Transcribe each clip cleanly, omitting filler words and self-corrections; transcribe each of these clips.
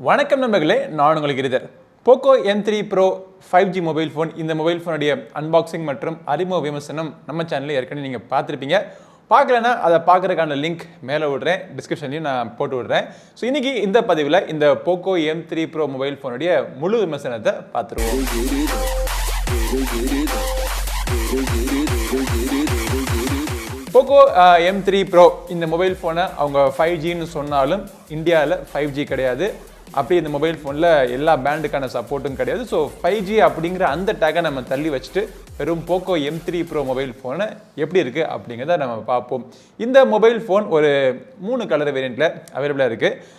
வணக்கம் நண்பர்களே, நான் உங்கள் Giridhar. Poco M3 Pro 5G mobile phone. இந்த மொபைல் ஃபோனுடைய அன்பாக்சிங் மற்றும் அறிமுக விமர்சனம் நம்ம சேனலில் ஏற்கனவே நீங்கள் பார்த்துருப்பீங்க. பார்க்கலன்னா அதை பார்க்குறதுக்கான லிங்க் மேலே விடுறேன், டிஸ்கிரிப்ஷன்லையும் நான் போட்டு விடுறேன். ஸோ இன்றைக்கி இந்த பதிவில் இந்த Poco M3 Pro மொபைல் ஃபோனுடைய முழு விமர்சனத்தை பார்த்துருவோம். Poco M3 Pro இந்த மொபைல் ஃபோனை அவங்க 5Gன்னு சொன்னாலும் இந்தியாவில் 5G கிடையாது. அப்படி இந்த மொபைல் ஃபோனில் எல்லா பேண்டுக்கான சப்போர்ட்டும் கிடையாது. ஸோ 5G அப்படிங்கிற அந்த டேக்கை நம்ம தள்ளி வச்சுட்டு வெறும் Poco M3 Pro மொபைல் ஃபோனை எப்படி இருக்குது அப்படிங்கிறத நம்ம பார்ப்போம். இந்த மொபைல் ஃபோன் ஒரு 3 கலர் வேரியண்ட்டில் அவைலபிளாக இருக்குது.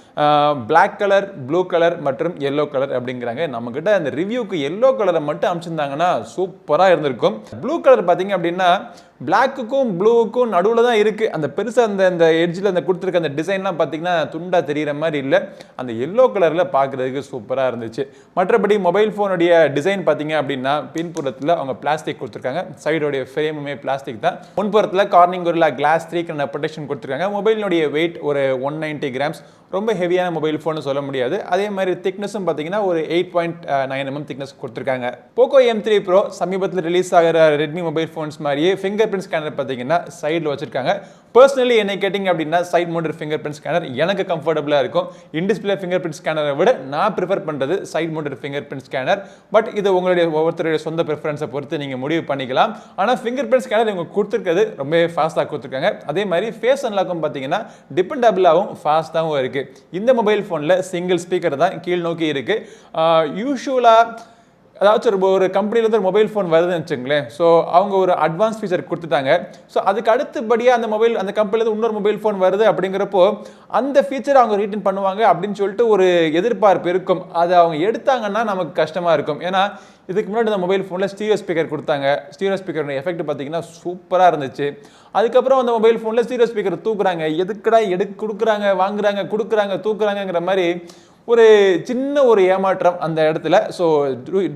பிளாக் கலர், ப்ளூ கலர் மற்றும் எல்லோ கலர் அப்படிங்கிறாங்க. நம்மக்கிட்ட அந்த ரிவ்யூக்கு எல்லோ கலரை மட்டும் அனுப்பிச்சிருந்தாங்கன்னா சூப்பராக இருந்திருக்கும். ப்ளூ கலர் பார்த்தீங்க அப்படின்னா பிளாக்குக்கும் ப்ளூவுக்கும் நடுவில் தான் இருக்குது. அந்த பெருசாக அந்த எட்ஜில் அந்த கொடுத்துருக்க அந்த டிசைன்லாம் பார்த்தீங்கன்னா துண்டாக தெரிகிற மாதிரி இல்லை. அந்த எல்லோ கலரில் பார்க்குறதுக்கு சூப்பராக இருந்துச்சு. மற்றபடி மொபைல் ஃபோனுடைய டிசைன் பார்த்தீங்க அப்படின்னா பின்புறத்தில் அவங்க பிளாஸ்டிக் கொடுத்துருக்காங்க. சைடோடைய ஃப்ரேமுமே பிளாஸ்டிக் தான். முன்புறத்தில் கார்னிங் கொரில்லா கிளாஸ் 3 ப்ரொடெக்ஷன் கொடுத்துருக்காங்க. மொபைலினுடைய வெயிட் ஒரு 190 கிராம்ஸ். ரொம்ப ஹெவியான மொபைல் ஃபோன்னு சொல்ல முடியாது. அதே மாதிரி திக்னஸும் பார்த்தீங்கன்னா ஒரு 8.9 mm திக்னஸ் கொடுத்துருக்காங்க. Poco M3 Pro சமீபத்தில் ரிலீஸ் ஆகிற ரெட்மி மொபைல் ஃபோன்ஸ் மாதிரியே ஃபிங்கர் பிரிண்ட் ஸ்கேனர் பார்த்தீங்கன்னா சைடில் வச்சிருக்காங்க. பர்சனலி என்னை கேட்டிங்க அப்படின்னா side mounted finger print scanner எனக்கு கம்ஃபர்டபுளாக இருக்கும். இன்டிஸ்பிளே ஃபிங்கர் பிரிண்ட் ஸ்கேனரை விட நான் ப்ரிஃபர் பண்ணுறது side mounted finger print scanner. But இது உங்களுடைய ஒவ்வொருத்தருடைய சொந்த ப்ரிஃபரன்ஸை பொறுத்து நீங்கள் முடிவு பண்ணிக்கலாம். ஆனால் ஃபிங்கர் பிரிண்ட் ஸ்கேனர் இவங்க கொடுத்துருக்கிறது ரொம்ப ஃபாஸ்ட்டாக கொடுத்துருக்காங்க. அதே மாதிரி ஃபேஸ் அன்லாக்கும் பார்த்தீங்கன்னா டிபெண்டபிளாகவும் ஃபாஸ்ட்டாகவும் இருக்குது. இந்த மொபைல் ஃபோனில் சிங்கிள் ஸ்பீக்கர் தான் கீழ் நோக்கி இருக்குது. யூஷுவலாக அதாச்சும் ஒரு கம்பெனிலேருந்து ஒரு மொபைல் ஃபோன் வருதுன்னு வச்சுங்களேன். ஸோ அவங்க ஒரு அட்வான்ஸ் ஃபீச்சர் கொடுத்துட்டாங்க. ஸோ அதுக்கு அடுத்தபடியாக அந்த கம்பெனிலேருந்து இன்னொரு மொபைல் ஃபோன் வருது அப்படிங்கிறப்போ அந்த ஃபீச்சரை அவங்க ரீட்டன் பண்ணுவாங்க அப்படின்னு சொல்லிட்டு ஒரு எதிர்பார்ப்பு இருக்கும். அதை அவங்க எடுத்தாங்கன்னா நமக்கு கஷ்டமாக இருக்கும். ஏன்னா இதுக்கு முன்னாடி இந்த மொபைல் ஃபோனில் ஸ்டீரியோ ஸ்பீக்கர் கொடுத்தாங்க. ஸ்டீரியோ ஸ்பீக்கரோட எஃபெக்ட் பார்த்தீங்கன்னா சூப்பராக இருந்துச்சு. அதுக்கப்புறம் அந்த மொபைல் ஃபோனில் ஸ்டீரியோ ஸ்பீக்கர் தூக்குறாங்க. எதுக்கடா கொடுக்குறாங்க, வாங்குறாங்க, கொடுக்குறாங்க, தூக்குறாங்கிற மாதிரி ஒரு சின்ன ஒரு ஏமாற்றம் அந்த இடத்துல. ஸோ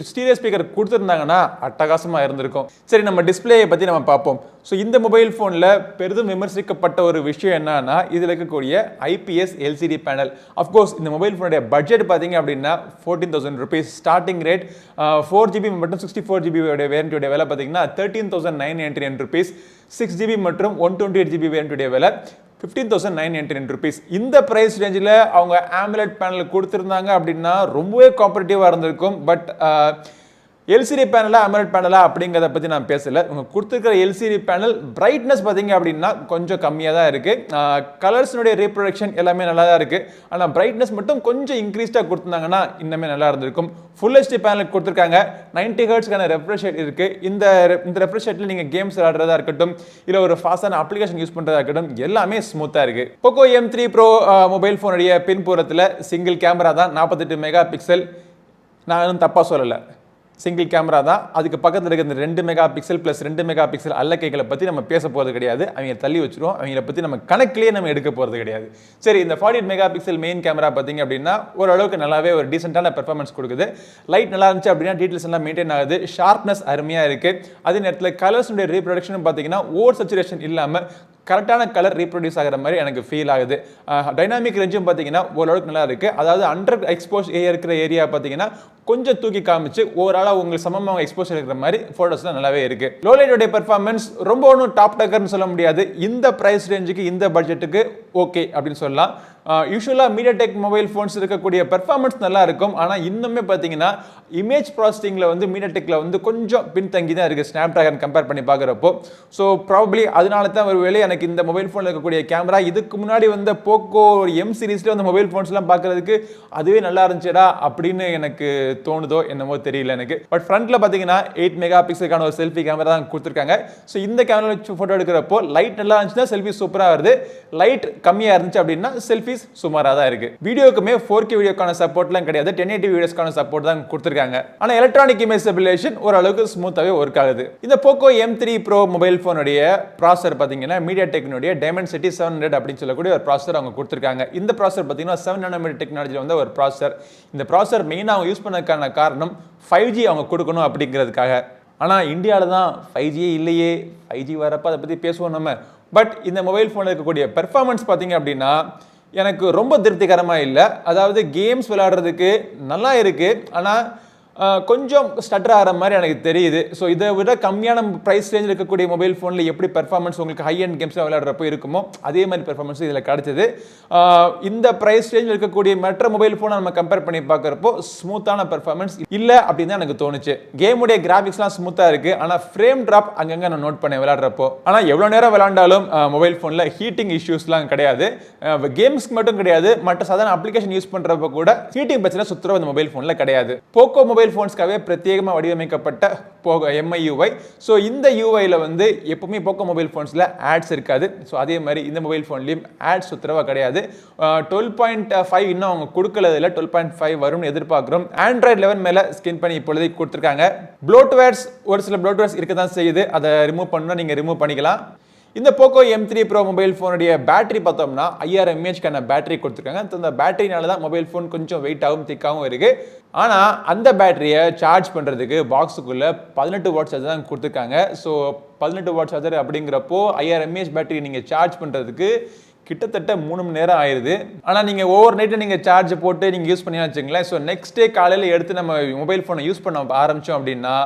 ஸ்டீரியோ ஸ்பீக்கர் கொடுத்துருந்தாங்கன்னா அட்டகாசமாக இருந்திருக்கும். சரி, நம்ம டிஸ்பிளேயை பற்றி நம்ம பார்ப்போம். ஸோ இந்த மொபைல் ஃபோனில் பெரிதும் விமர்சிக்கப்பட்ட ஒரு விஷயம் என்னன்னா இதில் இருக்கக்கூடிய IPS LCD பேனல். அஃப்கோர்ஸ் இந்த மொபைல் ஃபோனுடைய பட்ஜெட் பார்த்தீங்க அப்படின்னா 14,000 rupees ஸ்டார்டிங் ரேட். 4GB மற்றும் 64GB வேரியண்ட்டுடைய விலை பார்த்தீங்கன்னா 13,999 rupees. 6GB மற்றும் 128GB வேரியண்ட்டுடைய விலை 15,999 rupees. இந்த பிரைஸ் ரேஞ்சில் அவங்க AMOLED பேனல் கொடுத்துருந்தாங்க அப்படின்னா ரொம்பவே காம்படிட்டிவாக இருந்திருக்கும். பட் LCD பேனலா AMOLED பேனலா அப்படிங்கிறத பற்றி நான் பேசலை. இவங்க கொடுத்துருக்கிற LCD பேனல் பிரைட்னஸ் பார்த்தீங்க அப்படின்னா கொஞ்சம் கம்மியாக தான் இருக்குது. கலர்ஸினுடைய ரீப்ரொடக்ஷன் எல்லாமே நல்லா தான் இருக்குது. ஆனால் பிரைட்னஸ் மட்டும் கொஞ்சம் இன்க்ரீஸ்டாக கொடுத்துருந்தாங்கன்னா இன்னுமே நல்லா இருந்திருக்கும். ஃபுல் HD பேனல் கொடுத்துருக்காங்க. 90 ஹெர்ட்ஸ்க்கான ரெஃப்ரெஷ் ரேட் இருக்குது. இந்த ரெஃப்ரெஷ் ரேட்டில் நீங்கள் கேம்ஸ் விளையாடுறதா இருக்கட்டும், இல்லை ஒரு ஃபாஸ்டான அப்ளிகேஷன் யூஸ் பண்ணுறதா இருக்கட்டும், எல்லாமே ஸ்மூத்தாக இருக்குது. Poco M3 Pro மொபைல் ஃபோனுடைய பின்புறத்தில் சிங்கிள் கேமரா தான், 48 மெகா பிக்சல். நான் இன்னும் தப்பாக சொல்லலை, சிங்கிள் கேமரா தான். அதுக்கு பக்கத்தில் இருக்கிற இந்த 2 megapixel plus 2 megapixel அல்லக்கைகளை பற்றி நம்ம பேச போகிறது கிடையாது. அவங்க தள்ளி வச்சுருவோம். அவங்கள பற்றி நம்ம கணக்கிலேயே நம்ம எடுக்க போகிறது கிடையாது. சரி, இந்த 48 மெகா பிக்சல் மெயின் கேமரா பார்த்தீங்க அப்படின்னா ஓரளவுக்கு நல்லாவே ஒரு டீசெண்டான பெர்ஃபார்மன்ஸ் கொடுக்குது. லைட் நல்லா இருந்துச்சு அப்படின்னா டீட்டெயில்ஸ் எல்லாம் மெயின்டைன் ஆகுது. ஷார்ப்னஸ் அருமையாக இருக்குது. அதே நேரத்தில் கலர்ஸுடைய ரீப்ரொடக்ஷன் பார்த்தீங்கன்னா ஓவர் சேச்சுரேஷன் இல்லாமல் கரெக்டான கலர் ரீப்ரொடியூஸ் ஆகிற மாதிரி எனக்கு ஃபீல் ஆகுது. டைனாமிக் ரேஞ்சும் பார்த்தீங்கன்னா ஓரளவுக்கு நல்லா இருக்குது. அதாவது அண்டர் எக்ஸ்போஸ் இருக்கிற ஏரியா பார்த்தீங்கன்னா கொஞ்சம் தூக்கி காமிச்சு ஓவராலாக உங்களுக்கு சமமாக எக்ஸ்போஸ் இருக்கிற மாதிரி ஃபோட்டோஸ்லாம் நல்லாவே இருக்குது. லோ லைட்டோடைய பெர்ஃபார்மன்ஸ் ரொம்ப ஒன்றும் டாப் டக்கர்னு சொல்ல முடியாது. இந்த ப்ரைஸ் ரேஞ்சுக்கு இந்த பட்ஜெட்டுக்கு ஓகே அப்படின்னு சொல்லலாம். யூஸ்வலாக மீடியாடெக் மொபைல் ஃபோன்ஸ் இருக்கக்கூடிய பெர்ஃபார்மன்ஸ் நல்லா இருக்கும். ஆனால் இன்னுமே பார்த்தீங்கன்னா இமேஜ் ப்ராசஸிங்கில் வந்து மீடியாடெக்கில் கொஞ்சம் பின்தங்கி தான் இருக்குது ஸ்னாப் ட்ராகன் கம்பேர் பண்ணி பார்க்குறப்போ. ஸோ ப்ராபப்ளி அதனால தான் ஒரு வேலை எனக்கு இந்த மொபைல் ஃபோனில் இருக்கக்கூடிய கேமரா இதுக்கு முன்னாடி வந்த Poco M சீரீஸில் வந்த மொபைல் ஃபோன்ஸ்லாம் பார்க்குறதுக்கு அதுவே நல்லா இருந்துச்சுடா அப்படின்னு எனக்கு தோணுதோ என்னமோ தெரியல எனக்கு. பட் ஃப்ரண்ட்டில் பார்த்தீங்கன்னா 8 மெகா பிக்சலுக்கான ஒரு செல்ஃபி கேமரா தான் கொடுத்துருக்காங்க. ஸோ இந்த கேமரா வச்சு ஃபோட்டோ எடுக்கிறப்போ லைட் நல்லா இருந்துச்சுன்னா செல்ஃபி சூப்பராக வருது. லைட் கம்மியாக இருந்துச்சு அப்படின்னா செல்ஃபி சுமாராக தான் இருக்கு. வீடியோக்குமே 4K வீடியோக்கான சப்போர்ட்லாம் கிடையாது. 1080 வீடியோஸ்க்கான சப்போர்ட் தான் கொடுத்துருக்காங்க. ஆனால் எலக்ட்ரானிக் இமேஜ் ஸ்டெபிலைசேஷன் ஓரளவுக்கு ஸ்மூத்தாகவே ஒர்க் ஆகுது. இந்த Poco M3 Pro மொபைல் ஃபோனுடைய ப்ராசஸர் பார்த்தீங்கன்னா மீடியாடெக்னுடைய Dimensity 700 அப்படின்னு சொல்லக்கூடிய ஒரு ப்ராசஸர் அவங்க கொடுத்துருக்காங்க. இந்த ப்ராசஸர் பார்த்தீங்கன்னா 7 nanometer டெக்னாலஜியில் வந்து ஒரு ப்ராசஸர். இந்த ப்ராசஸர் மெயினாக அவங்க யூஸ் பண்ணதுக்கான காரணம் 5G அவங்க கொடுக்கணும் அப்படிங்கிறதுக்காக. ஆனால் இந்தியாவில் தான் 5G இல்லையே. 5G வரப்போ அதை பற்றி பேசுவோம் நம்ம. பட் இந்த மொபைல் ஃபோனில் இருக்கக்கூடிய பெர்ஃபார்மன்ஸ் பார்த்தீங்க அப்படின்னா எனக்கு ரொம்ப திருப்திகரமாக இல்லை. அதாவது கேம்ஸ் விளையாடுறதுக்கு நல்லா இருக்குது, ஆனால் கொஞ்சம் ஸ்டட்டர் ஆகிற மாதிரி எனக்கு தெரியுது. ஸோ இதை விட கம்மியான ப்ரைஸ் ரேஞ்சில் இருக்கக்கூடிய மொபைல் ஃபோனில் எப்படி பெர்ஃபார்மன்ஸ் உங்களுக்கு ஹை அண்ட் கேம்ஸில் விளையாடுறப்போ இருக்குமோ அதே மாதிரி பெர்ஃபார்மன்ஸ் இதில் கிடச்சிது. இந்த ப்ரைஸ் ரேஞ்சில் இருக்கக்கூடிய மற்ற மொபைல் ஃபோனை நம்ம கம்பேர் பண்ணி பார்க்குறப்போ ஸ்மூத்தான பெர்ஃபார்மன்ஸ் இல்லை அப்படின்னு தான் எனக்கு தோணுச்சு. கேமுடைய கிராஃபிக்ஸ்லாம் ஸ்மூத்தாக இருக்குது, ஆனால் ஃப்ரேம் ட்ராப் அங்கங்கே நான் நோட் பண்ணேன் விளையாடுறப்போ. ஆனால் எவ்வளோ நேரம் விளையாண்டாலும் மொபைல் ஃபோனில் ஹீட்டிங் இஷ்யூஸ்லாம் கிடையாது. கேம்ஸ்க்கு மட்டும் கிடையாது, மற்ற சாதாரண அப்ளிகேஷன் யூஸ் பண்ணுறப்போ கூட ஹீட்டிங் பிரச்சனை சுற்றுற அந்த மொபைல் ஃபோனில் கிடையாது. போக்கோ மொபைல் ஃபோன்ஸ்க்காகவே பிரத்யேகமாக வடிவமைக்கப்பட்ட போகோ MIUI. ஸோ இந்த யூஐயில் வந்து எப்பவுமே போக்கோ மொபைல் ஃபோன்ஸில் ஆட்ஸ் இருக்காது. ஸோ அதே மாதிரி இந்த மொபைல் ஃபோன்லையும் ஆட்ஸ் சுத்தரவாக கிடையாது. 12.5 இன்னும் அவங்க கொடுக்கலதில்ல, 12.5 வரும்னு எதிர்பார்க்குறோம். Android 11 மேலே ஸ்கின் பண்ணி இப்பொழுதைக்கு கொடுத்துருக்காங்க. ப்ளோட்வேர்ஸ் ஒரு சில ப்ளோட்வேர்ஸ் இருக்க தான் செய்யுது, அதை ரிமூவ் பண்ணால் நீங்கள் ரிமூவ் பண்ணிக்கலாம். இந்த போக்கோ M3 Pro மொபைல் ஃபோனுடைய பேட்டரி பார்த்தோம்னா 5000 mAh பேட்டரி கொடுத்துருக்காங்க. அந்த பேட்டரினால தான் மொபைல் ஃபோன் கொஞ்சம் வெயிட்டாகவும் திக்காகவும் இருக்குது. ஆனால் அந்த பேட்டரியை சார்ஜ் பண்ணுறதுக்கு பாக்ஸுக்குள்ளே 18 வாட் சார்ஜர் தான் கொடுத்துருக்காங்க. ஸோ 18 வாட் சார்ஜர் அப்படிங்கிறப்போ 5000 mAh பேட்டரி நீங்கள் சார்ஜ் பண்ணுறதுக்கு கிட்டத்தட்ட 3 மணி நேரம் ஆயிடுது. ஆனால் நீங்கள் ஓவர் நைட்டு நீங்கள் சார்ஜ் போட்டு நீங்கள் யூஸ் பண்ணி வச்சுங்களேன். ஸோ நெக்ஸ்ட் டே காலையில் எடுத்து நம்ம மொபைல் ஃபோனை யூஸ் பண்ண ஆரம்பித்தோம் அப்படின்னா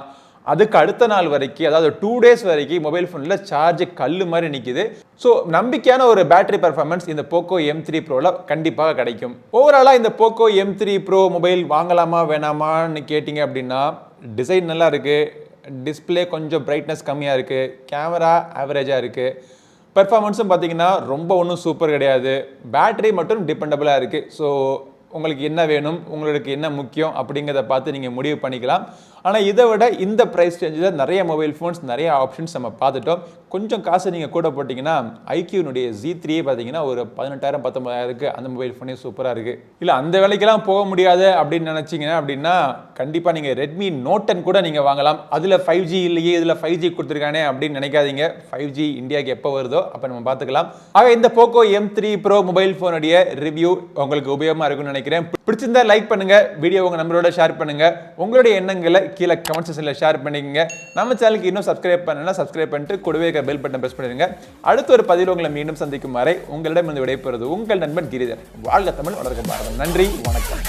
அதுக்கு அடுத்த நாள் வரைக்கும், அதாவது 2 days வரைக்கும் மொபைல் ஃபோனில் சார்ஜ் கல் மாதிரி நிற்கிது. ஸோ நம்பிக்கையான ஒரு பேட்டரி பர்ஃபார்மன்ஸ் இந்த போக்கோ M3 Proவில் கண்டிப்பாக கிடைக்கும். ஓவராலாக இந்த போக்கோ M3 Pro மொபைல் வாங்கலாமா வேணாமான்னு கேட்டிங்க அப்படின்னா, டிசைன் நல்லா இருக்குது, டிஸ்பிளே கொஞ்சம் பிரைட்னஸ் கம்மியாக இருக்குது, கேமரா ஆவரேஜாக இருக்குது, பெர்ஃபார்மன்ஸும் பார்த்தீங்கன்னா ரொம்ப ஒன்றும் சூப்பர் கிடையாது, பேட்டரி மட்டும் டிபெண்டபிளாக இருக்குது. ஸோ உங்களுக்கு என்ன வேணும், உங்களுக்கு என்ன முக்கியம் அப்படிங்கிறத பார்த்து நீங்கள் முடிவு பண்ணிக்கலாம். ஆனால் இதை விட இந்த ப்ரைஸ் ரேஞ்சில் நிறைய மொபைல் ஃபோன்ஸ், நிறைய ஆப்ஷன்ஸ் நம்ம பார்த்துட்டோம். கொஞ்சம் காசு நீங்கள் கூட போட்டிங்கன்னா ஐக்யூனுடைய Z3 பார்த்தீங்கன்னா ஒரு 18,000 19,000க்கு அந்த மொபைல் ஃபோனே சூப்பராக இருக்குது. இல்லை அந்த வேலைக்கெல்லாம் போக முடியாது அப்படின்னு நினச்சிங்கன்னா அப்படின்னா கண்டிப்பாக நீங்கள் ரெட்மி Note 10 கூட நீங்கள் வாங்கலாம். அதில் 5G இல்லையே, இதில் 5G கொடுத்துருக்கானே அப்படின்னு நினைக்காதீங்க. 5G இந்தியாவுக்கு எப்போ வருதோ அப்போ நம்ம பார்த்துக்கலாம். ஆக இந்த போக்கோ M3 Pro மொபைல் ஃபோனுடைய ரிவ்யூ உங்களுக்கு உபயோகமாக இருக்குன்னு நினைக்கிறேன். பிடிச்சிருந்தா லைக் பண்ணுங்கள், வீடியோ உங்கள் நம்பரோட ஷேர் பண்ணுங்கள், உங்களுடைய எண்ணங்களை கீழே கமெண்ட் செக்ஷனில் ஷேர் பண்ணிக்கங்க. நம்ம சேனலுக்கு இன்னும் சப்ஸ்கிரைப் பண்ணலன்னா சப்ஸ்கிரைப் பண்ணிட்டு கூடவே பெல் பட்டன் பிரஸ் பண்ணிடுங்க. அடுத்த ஒரு பதிவில் உங்களை மீண்டும் சந்திக்கும் வரை உங்களிடம் இருந்து விடைபெறுவது உங்கள் நண்பன் கிரிதர். வாழ்க தமிழ், வளர்க பாரதம். நன்றி, வணக்கம்.